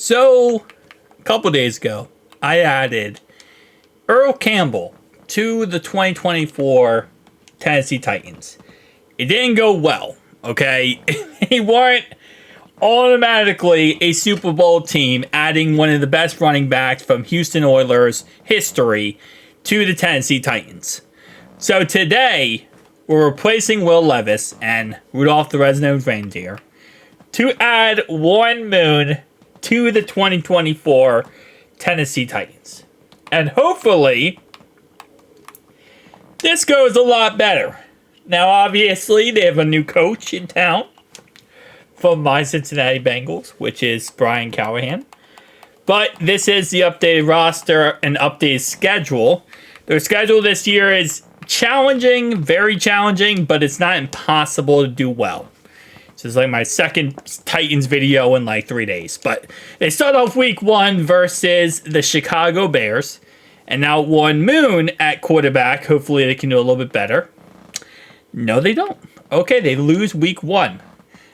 So, a couple days ago, I added Earl Campbell to the 2024 Tennessee Titans. It didn't go well, okay? They weren't automatically a Super Bowl team adding one of the best running backs from Houston Oilers history to the Tennessee Titans. So today, we're replacing Will Levis and Rudolph the Red-Nosed Reindeer to add Warren Moon to the 2024 Tennessee Titans. And hopefully, this goes a lot better. Now, obviously, they have a new coach in town from my Cincinnati Bengals, which is Brian Callahan. But this is the updated roster and updated schedule. Their schedule this year is challenging, very challenging, but it's not impossible to do well. This is like my second Titans video in like 3 days. But they start off week 1 versus the Chicago Bears. And now Warren Moon at quarterback. Hopefully they can do a little bit better. No, they don't. Okay, they lose week 1.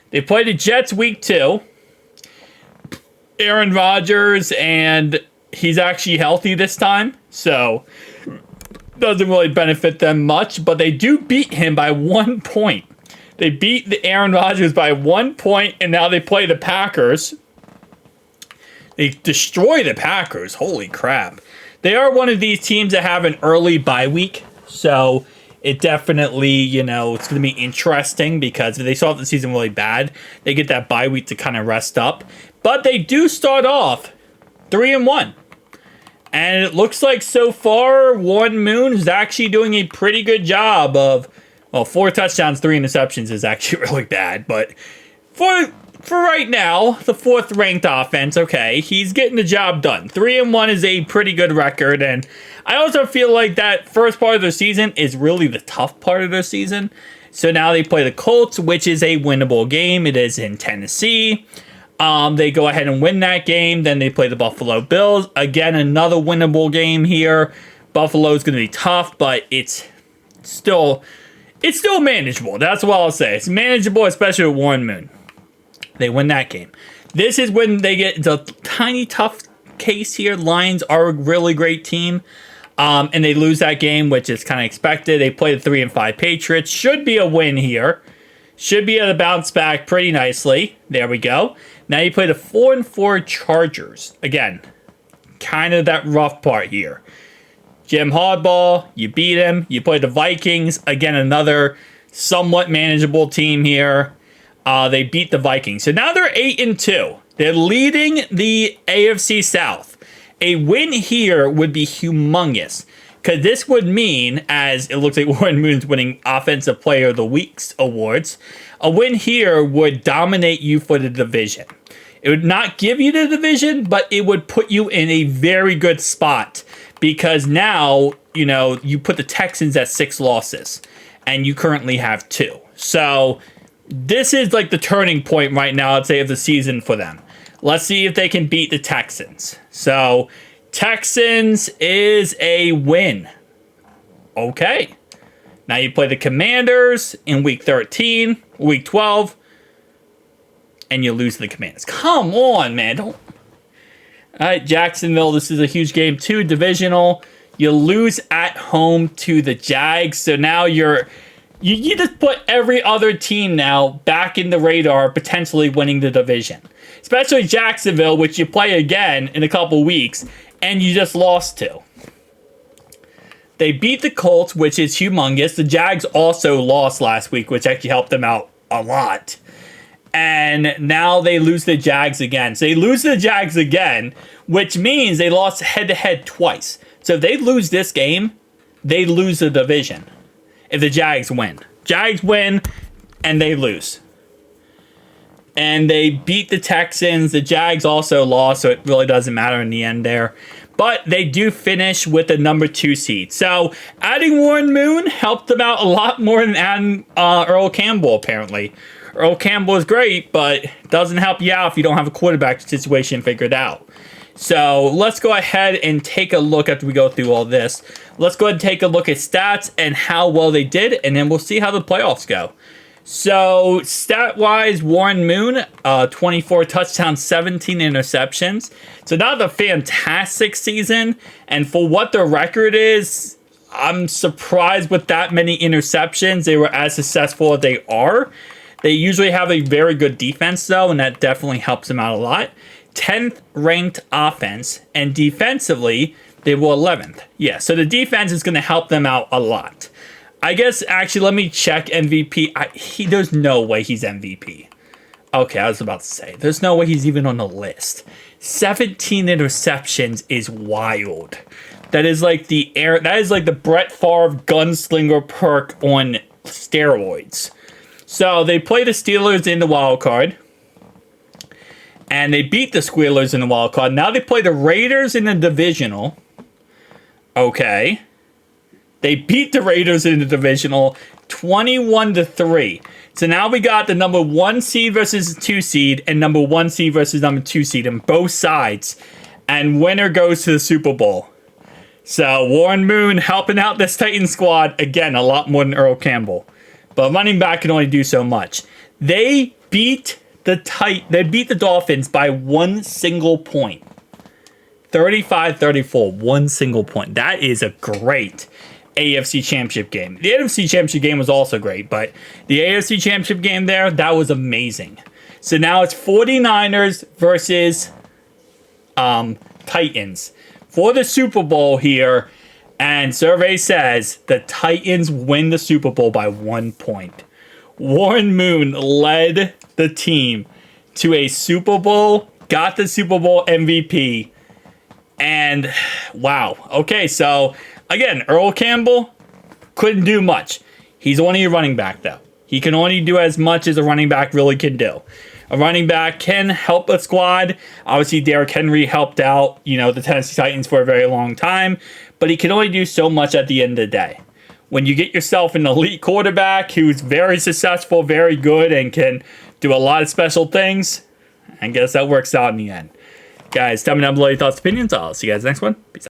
They play the Jets week 2. Aaron Rodgers, and he's actually healthy this time. So, doesn't really benefit them much. But they do beat him by 1 point. They beat the Aaron Rodgers by 1 point, and now they play the Packers. They destroy the Packers. Holy crap. They are one of these teams that have an early bye week. So, it definitely, it's going to be interesting because if they start the season really bad, they get that bye week to kind of rest up. But they do start off 3-1. And it looks like so far, Warren Moon is actually doing a pretty good job of, 4 touchdowns, 3 interceptions is actually really bad. But for right now, the 4th ranked offense, okay, he's getting the job done. 3-1 is a pretty good record. And I also feel like that first part of their season is really the tough part of their season. So now they play the Colts, which is a winnable game. It is in Tennessee. They go ahead and win that game. Then they play the Buffalo Bills. Again, another winnable game here. Buffalo's going to be tough, but it's still manageable. That's what I'll say. It's manageable, especially with Warren Moon. They win that game. This is when they get the tiny tough case here. Lions are a really great team. And they lose that game, which is kind of expected. They play the 3-5 Patriots. Should be a win here. Should be able to bounce back pretty nicely. There we go. Now you play the 4-4 Chargers. Again, kind of that rough part here. Jim Harbaugh, you beat him. You play the Vikings. Again, another somewhat manageable team here. They beat the Vikings. So now they're 8-2. They're leading the AFC South. A win here would be humongous. Because this would mean, as it looks like Warren Moon's winning Offensive Player of the Week's awards, a win here would dominate you for the division. It would not give you the division, but it would put you in a very good spot. Because now, you put the Texans at 6 losses. And you currently have 2. So, this is like the turning point right now, I'd say, of the season for them. Let's see if they can beat the Texans. So, Texans is a win. Okay. Now you play the Commanders in week 13, week 12, and you lose to the Commanders. Come on, man. All right, Jacksonville, this is a huge game too, divisional. You lose at home to the Jags, so now you just put every other team now back in the radar, potentially winning the division. Especially Jacksonville, which you play again in a couple weeks, and you just lost to. They beat the Colts, which is humongous. The Jags also lost last week, which actually helped them out a lot. And now they lose the Jags again. So they lose the Jags again, which means they lost head-to-head twice. So if they lose this game, they lose the division. If the Jags win. Jags win, and they lose. And they beat the Texans. The Jags also lost, so it really doesn't matter in the end there. But they do finish with the number 2 seed. So adding Warren Moon helped them out a lot more than adding Earl Campbell, apparently. Earl Campbell is great, but doesn't help you out if you don't have a quarterback situation figured out. So let's go ahead and take a look after we go through all this. Let's go ahead and take a look at stats and how well they did, and then we'll see how the playoffs go. So, stat-wise, Warren Moon, 24 touchdowns, 17 interceptions. So, not a fantastic season. And for what the record is, I'm surprised with that many interceptions. They were as successful as they are. They usually have a very good defense, though, and that definitely helps them out a lot. 10th ranked offense, and defensively, they were 11th. Yeah, so the defense is going to help them out a lot. I guess, actually, let me check MVP. There's no way he's MVP. Okay, I was about to say. There's no way he's even on the list. 17 interceptions is wild. That is like the Brett Favre gunslinger perk on steroids. So, they play the Steelers in the wild card. And they beat the Squealers in the wild card. Now they play the Raiders in the divisional. Okay. They beat the Raiders in the divisional 21-3. So now we got the number 1 seed versus 2 seed and number 1 seed versus number 2 seed on both sides. And winner goes to the Super Bowl. So Warren Moon helping out this Titan squad. Again, a lot more than Earl Campbell. But running back can only do so much. They beat the Dolphins by 1 single point. 35-34, 1 single point. That is a great AFC Championship game. The NFC Championship game was also great, but the AFC Championship game there, that was amazing. So now it's 49ers versus Titans for the Super Bowl here, and survey says the Titans win the Super Bowl by 1 point. Warren Moon led the team to a Super Bowl, got the Super Bowl MVP, and wow. Okay, so again, Earl Campbell couldn't do much. He's only a running back, though. He can only do as much as a running back really can do. A running back can help a squad. Obviously, Derrick Henry helped out, the Tennessee Titans for a very long time, but he can only do so much at the end of the day. When you get yourself an elite quarterback who's very successful, very good, and can do a lot of special things, I guess that works out in the end. Guys, tell me down below your thoughts and opinions. I'll see you guys next one. Peace out.